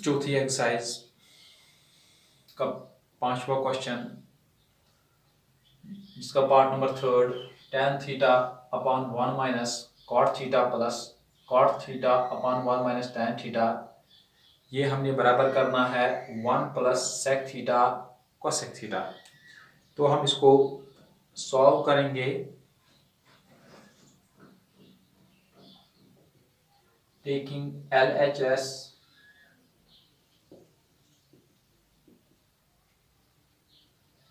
चौथी एक्सरसाइज का पांचवा क्वेश्चन, जिसका part number third, tan theta upon 1 minus cot theta plus cot theta upon 1 minus tan theta, ये हमने बराबर करना है 1 plus sec theta cosec theta. तो हम इसको सॉल्व करेंगे। Taking LHS,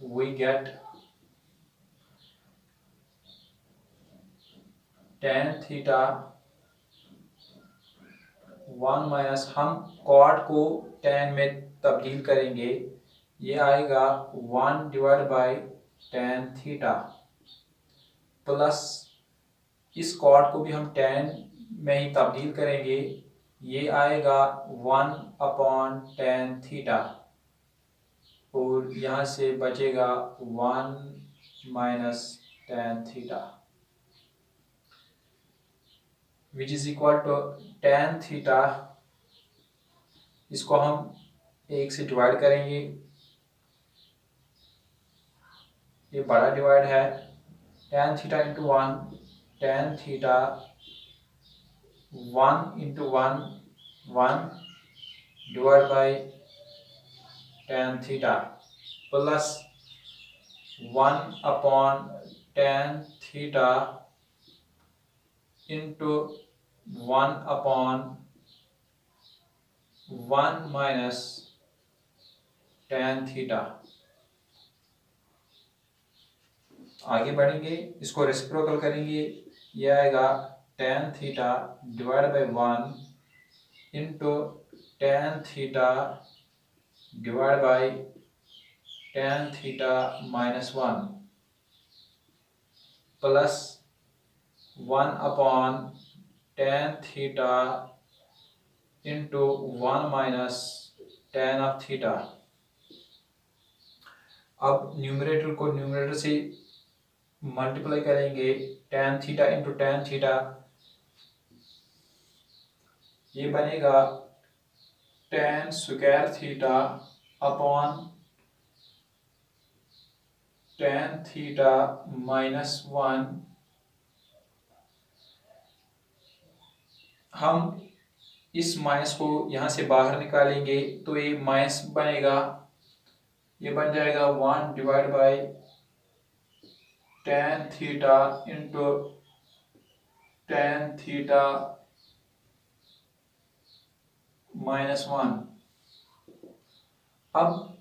we get tan theta 1 minus, हम कॉट को tan में तब्दील करेंगे, ये आएगा 1 divide by tan theta plus इस कॉट को भी हम tan में ही तब्दील करेंगे, ये आएगा 1 अपॉन tan थीटा और यहाँ से बचेगा 1 minus tan theta which is equal to tan theta. इसको हम 1 से डिवाइड करेंगे, ये बड़ा डिवाइड है, tan theta into 1, tan theta 1 into 1 1 divide by tan theta plus 1 upon tan theta into 1 upon 1 minus tan theta. आगे बढ़ेंगे, इसको रेसिप्रोकल करेंगे, ये आएगा tan theta divide by 1 into tan theta divide by tan theta minus 1 plus 1 upon tan theta into 1 minus tan of theta. अब numerator को numerator से multiply करेंगे, tan theta into tan theta, ये बनेगा tan square theta upon tan theta minus 1। हम इस minus को यहाँ से बाहर निकालेंगे तो ये माइनस बनेगा, ये बन जाएगा 1 divide by tan theta into tan theta minus 1। अब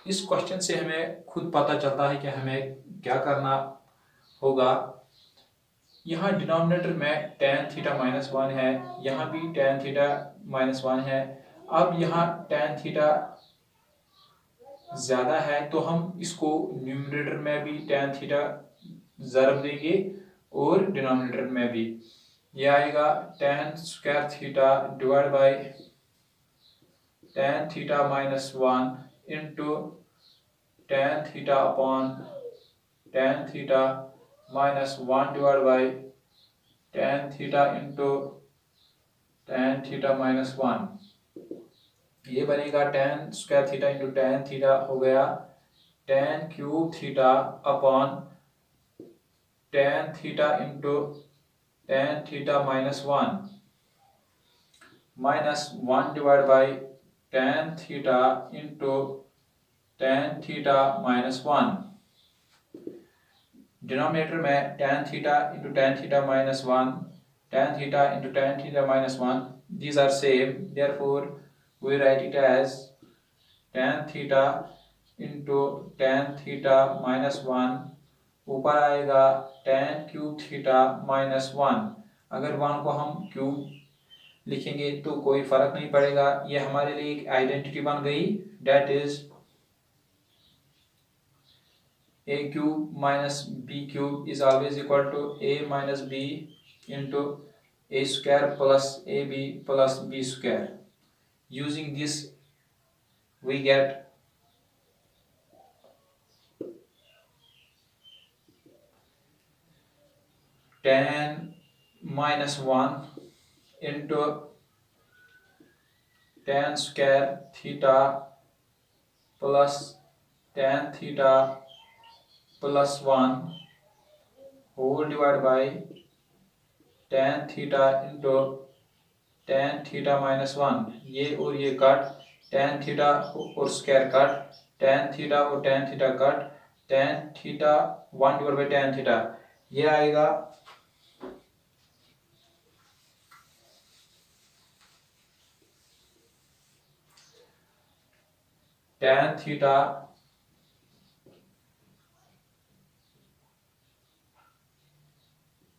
इस क्वेश्चन से हमें खुद पता चलता है कि हमें क्या करना होगा। यहाँ डिनोमिनेटर में tan थीटा माइनस 1 है, यहाँ भी tan थीटा माइनस 1 है। अब यहाँ tan थीटा ज़्यादा है तो हम इसको न्यूमरेटर में भी tan थीटा ज़रब देंगे और डिनोमिनेटर में भी, यह आएगा tan square theta divide by tan theta minus 1 into tan theta upon tan theta minus 1 divide by tan theta into tan theta minus 1। ये बनेगा tan square theta into tan theta हो गया tan cube theta upon tan theta into tan theta minus 1 minus 1 divide by tan theta into tan theta minus 1। Denominator में tan theta into tan theta minus 1, tan theta into tan theta minus 1, these are same, therefore we write it as tan theta into tan theta minus 1, ऊपर आएगा tan cube theta minus 1। अगर 1 को हम cube लिखेंगे तो कोई फर्क नहीं पड़ेगा, ये हमारे लिए एक आइडेंटिटी बन गई, that is a cube minus b cube is always equal to a minus b into a square plus ab plus b square. Using this we get tan minus 1 into tan square theta plus tan theta plus 1 whole divide by tan theta into tan theta minus 1। ये और ये cut, tan theta और square cut, tan theta और tan theta cut, tan theta 1 divide by tan theta, ये आएगा tan theta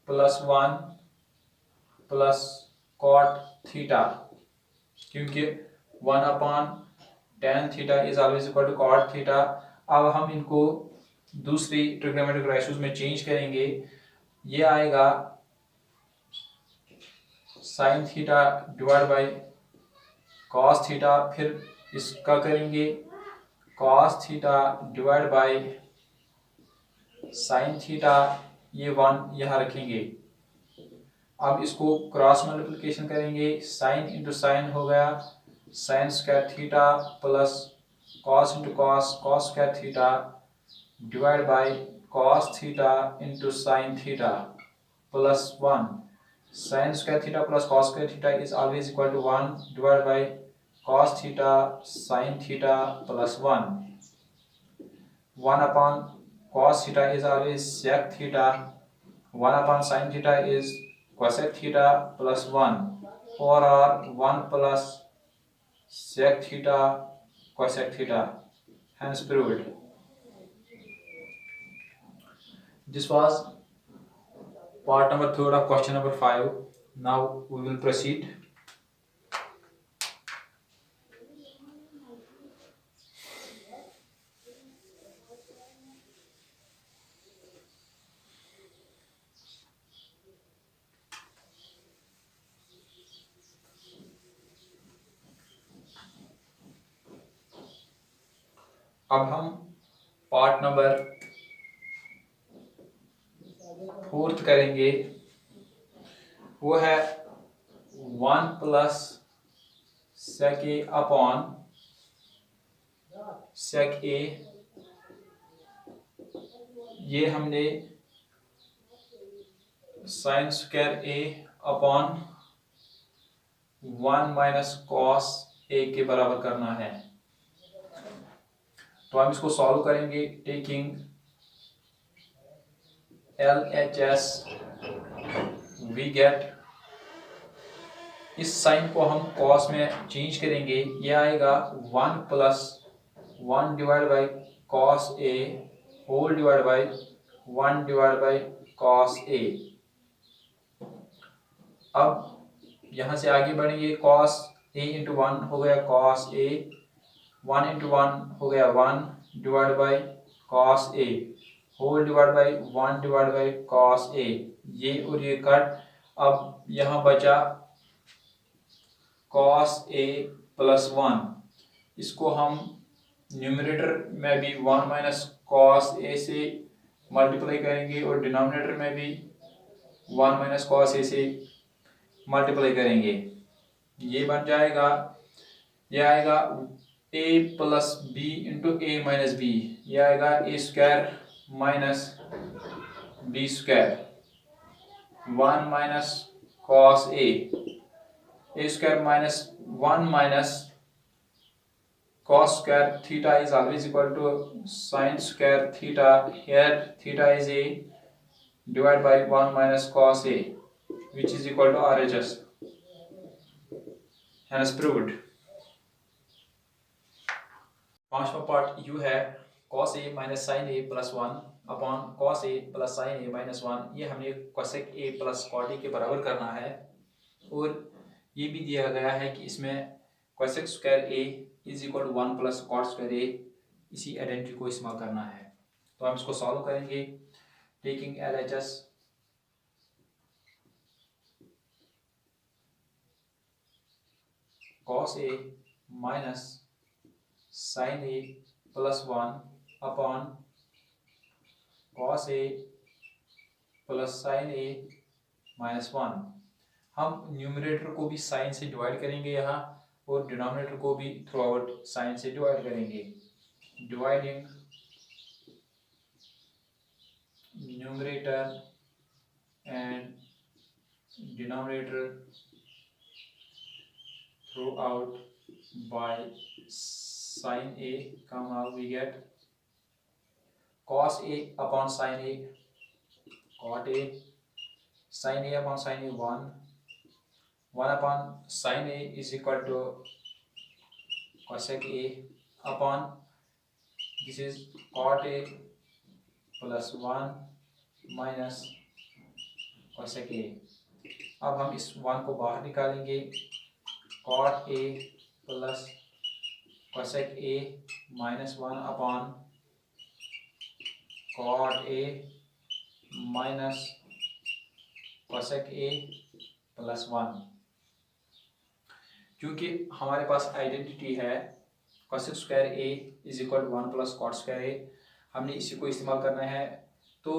plus 1 plus cot theta, क्योंकि 1 upon tan theta is always equal to cot theta. अब हम इनको दूसरी trigonometric ratios में चेंज करेंगे। ये आएगा sine theta divide by cos theta, फिर इसका करेंगे cos theta divide by sine theta, ये 1 यहाँ रखेंगे। अब इसको क्रॉस मल्टीप्लिकेशन करेंगे, साइन इंटू साइन हो गया sine square theta plus cos into cos cos square theta divide by cos theta into sine theta plus 1। Sine square theta plus cos square theta is always equal to 1 divide by cos theta sine theta plus 1। 1 upon cos theta is always sec theta, 1 upon sin theta is cosec theta plus 1, or 1 plus sec theta cosec theta, hence proved. This was part number 3 of question number 5. Now we will proceed. अब हम part number 4 करेंगे, वो है 1 plus sec A upon sec a. ये हमने sine square a upon 1 minus cos a के बराबर करना है। तो हम इसको सॉल्व करेंगे टेकिंग LHS। वी गेट, इस साइन को हम कॉस में चेंज करेंगे, ये आएगा 1 plus 1 divide by cos a whole divide by 1 divide by cos a. अब यहाँ से आगे बढ़ेंगे, कॉस ए इंटू 1 हो गया कॉस ए, 1 इंटू 1 हो गया 1 divide by cos a whole divide by 1 divide by cos a. ये और ये कट, अब यहाँ बचा कॉस ए प्लस 1। इसको हम न्यूमरेटर में भी 1 माइनस कॉस ए से मल्टीप्लाई करेंगे और डिनोमिनेटर में भी 1 माइनस कॉस ए से मल्टीप्लाई करेंगे। ये बन जाएगा, ये आएगा a plus b into a minus b, ये आएगा a square minus b square, 1 minus cos a square minus 1 minus cos square theta is always equal to sin square theta. Here theta is a divided by 1 minus cos a, which is equal to RHS. Hence proved. पांचवा part you है cos a minus sin a plus 1 upon cos a plus sin a minus 1। ये हमें cosec a plus cot a के बराबर करना है, और ये भी दिया गया है कि इसमें cosec square a is equal to 1 plus cot square a, इसी आइडेंटिटी को इस्तेमाल करना है। तो हम इसको सॉल्व करेंगे taking LHS। cos a minus sin a plus 1 upon cos a plus sin a minus 1। हम न्यूमरेटर को भी साइन से डिवाइड करेंगे यहाँ, और डिनोमिनेटर को भी थ्रू आउट साइन से डिवाइड करेंगे। Dividing numerator and denominator through out by sin a, comma we get cos a upon sin a, cot a, sin a upon sin a 1 upon sin a is equal to cosec a upon this is cot a plus 1 minus cosec a। अब हम इस 1 को बाहर निकालेंगे, cot a plus cosec a minus 1 upon cot a minus cosec a plus 1। क्योंकि हमारे पास identity है cosec square a is equal to 1 plus cot square a, हमने इसी को इस्तेमाल करना है। तो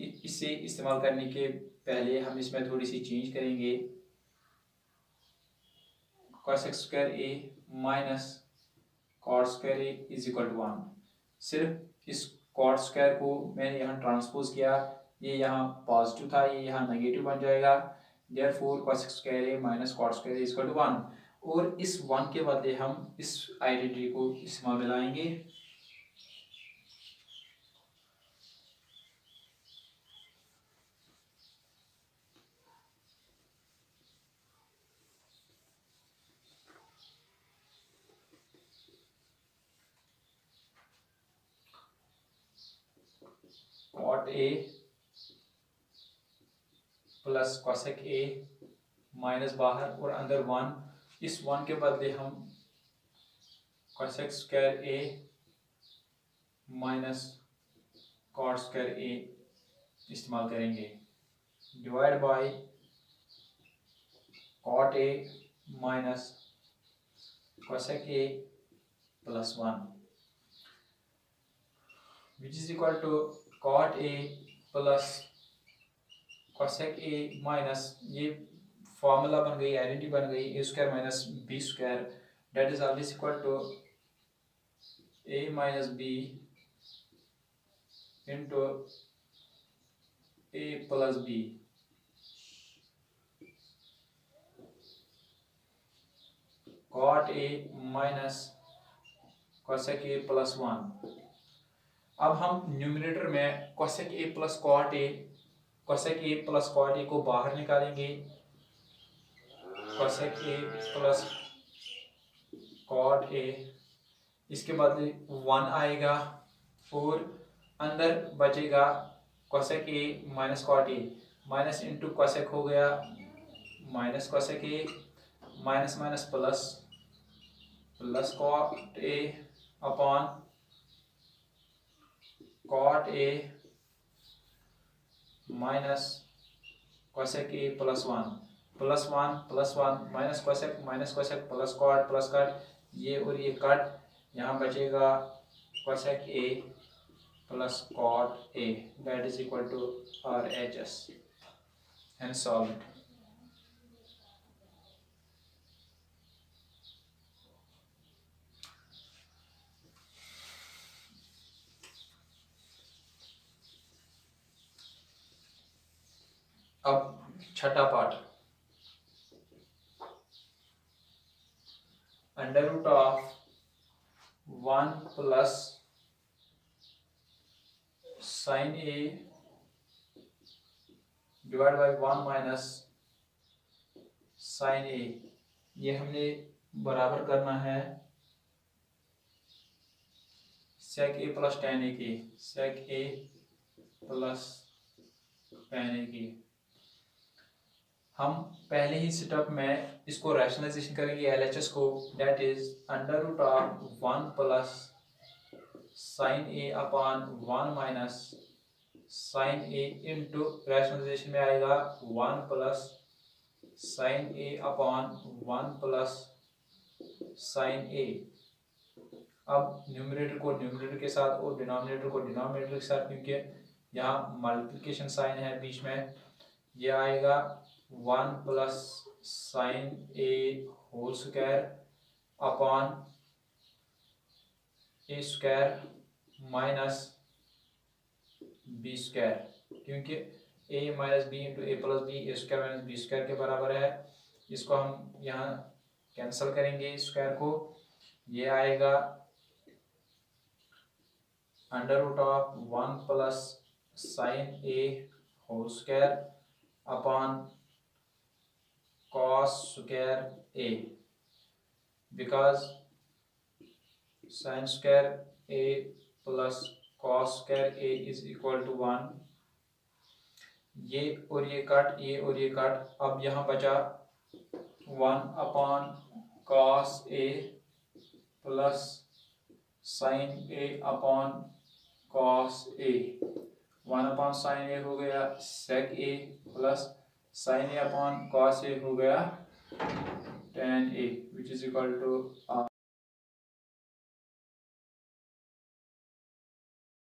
इसे इस्तेमाल करने के पहले हम इसमें थोड़ी सी चेंज करेंगे। cosec square a minus cot square a is equal to 1। सिर्फ इस कॉट स्क्वायर को मैंने यहाँ ट्रांसपोज किया, ये यहाँ पॉजिटिव था, ये यहाँ नेगेटिव बन जाएगा। Therefore cosec square a minus cot square a is equal to 1। और इस 1 के बदले हम इस आइडेंटिटी को इसमें मिलाएंगे। cot a plus cosec a minus बाहर और अंदर 1, इस 1 के बदले हम cosec square a minus cot square a इस्तेमाल करेंगे। Divide by cot a minus cosec a plus 1 which is equal to cot a plus cosec a minus, ये फॉर्मूला बन गई, आइडेंटिटी बन गई, a square minus b square that is always equal to a minus b into a plus b। cot a minus cosec a plus 1। अब हम numerator में cosec a plus cot a को बाहर निकालेंगे। cosec a plus cot a, इसके बदले 1 आएगा और अंदर बचेगा cosec a minus cot a, minus into cosec हो गया minus cosec a, minus minus plus plus cot a upon cot a minus cosec a plus 1 plus 1 plus 1 minus cosec plus cot, ये और ये कट, यहाँ बचेगा cosec a plus cot a that is equal to RHS and solve it. अब छठा part, under root of 1 plus sine a divide by 1 minus sine a, ये हमने बराबर करना है sec a plus tan a की, sec a plus tan a की। हम पहले ही सेटअप में इसको रैशनलाइजेशन करेंगे LHS को, that is under root of 1 plus sine a upon 1 minus sine a into rationalisation में आएगा 1 plus sine a upon 1 plus sine a। अब न्यूमरेटर को न्यूमरेटर के साथ और डिनोमिनेटर को डिनोमिनेटर के साथ, क्योंकि यहाँ मल्टीप्लिकेशन साइन है बीच में, यह आएगा 1 plus sine a whole square upon a square minus b square, क्योंकि a minus b into a plus b a square minus b square के बराबर है। इसको हम यहाँ कैंसिल करेंगे स्क्वायर को, ये आएगा under root of 1 plus sine a whole square upon cos square a, because sine square a plus cos square a is equal to 1। ये और ये कट, ये और ये कट, अब यहाँ बचा 1 upon cos a plus sine a upon cos a. 1 upon sine a हो गया sec a plus sine a upon cos a हो गया tan a, which is equal to